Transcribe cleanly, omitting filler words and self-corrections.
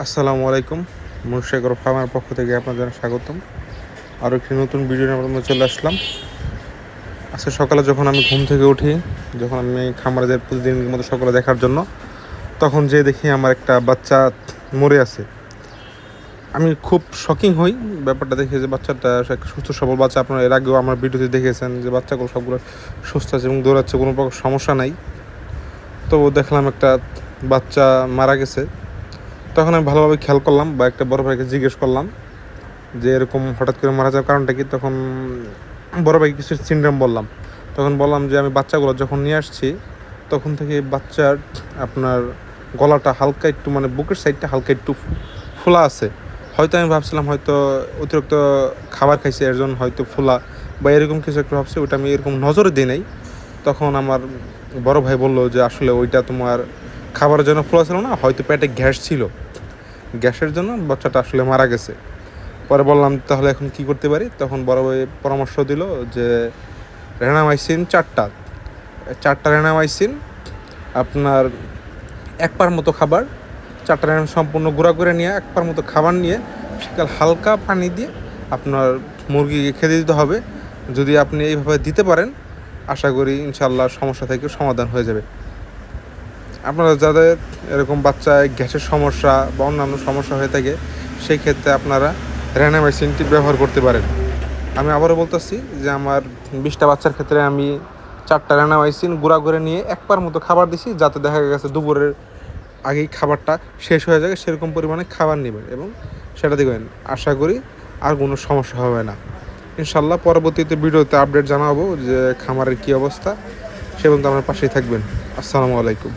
আসসালামু আলাইকুম। মুনশেখর ফার্মের পক্ষ থেকে আপনাদের স্বাগতম। আরও একটি নতুন ভিডিও নিয়ে আমরা চলে আসলাম। আজকে সকালে যখন আমি ঘুম থেকে উঠি, যখন আমি খামারে যাই প্রতিদিনের মতো সকালে দেখার জন্য, তখন যে দেখি আমার একটা বাচ্চা মরে আছে। আমি খুব শকিং হই ব্যাপারটা দেখে, যে বাচ্চাটা একটা সুস্থ সবল বাচ্চা। আপনারা এর আগেও আমার ভিডিওতে দেখেছেন যে বাচ্চাগুলো সবগুলো সুস্থ আছে এবং দৌড়াচ্ছে, কোনো প্রকার সমস্যা নাই। তো দেখলাম একটা বাচ্চা মারা গেছে। তখন আমি ভালোভাবে খেয়াল করলাম বা একটা বড় ভাইকে জিজ্ঞেস করলাম যে এরকম হঠাৎ করে মারা যাওয়ার কারণটা কি। তখন বড় ভাই কিছু সিনড্রোম বললাম। তখন বললাম যে আমি বাচ্চাগুলো যখন নিয়ে আসছি, তখন থেকে বাচ্চার আপনার গলাটা হালকা একটু, মানে বুকের সাইডটা হালকা একটু ফোলা আছে। হয়তো আমি ভাবছিলাম হয়তো অতিরিক্ত খাবার খাইছে এর জন্য হয়তো ফোলা বা এরকম কিছু একটা ভাবছি, ওইটা আমি এরকম নজরে দিই নাই। তখন আমার বড় ভাই বললো যে আসলে ওইটা তোমার খাবারের জন্য ফোলা ছিল না, হয়তো পেটে গ্যাস ছিল, গ্যাসের জন্য বাচ্চাটা আসলে মারা গেছে। পরে বললাম তাহলে এখন কি করতে পারি। তখন বড় ভাই পরামর্শ দিল যে রেনামাইসিন চারটা রেনামাইসিন, আপনার এক পার মতো খাবার, চারটা রেনা সম্পূর্ণ গুঁড়া করে নিয়ে এক পার মতো খাবার নিয়ে সেকাল হালকা পানি দিয়ে আপনার মুরগিকে খেতে দিতে হবে। যদি আপনি এইভাবে দিতে পারেন, আশা করি ইনশাল্লাহ সমস্যা থেকে সমাধান হয়ে যাবে। আপনারা যাদের এরকম বাচ্চায় গ্যাসের সমস্যা বা অন্যান্য সমস্যা হয়ে থাকে, সেই ক্ষেত্রে আপনারা রেনামাইসিনটি ব্যবহার করতে পারেন। আমি আবারও বলতেছি যে আমার 20টা বাচ্চার ক্ষেত্রে আমি 4টা রেনামাইসিন গুঁড়া করে নিয়ে এক পার মতো খাবার দিছি, যাতে দেখা গেছে দুপুরের আগেই খাবারটা শেষ হয়ে যায়। সেরকম পরিমাণে খাবার নেবেন এবং সেটা দেখবেন, আশা করি আর কোনো সমস্যা হবে না ইনশাল্লাহ। পরবর্তীতে ভিডিওতে আপডেট জানাবো যে খামারের কী অবস্থা, সে পর্যন্ত আমার পাশেই থাকবেন। আসসালামু আলাইকুম।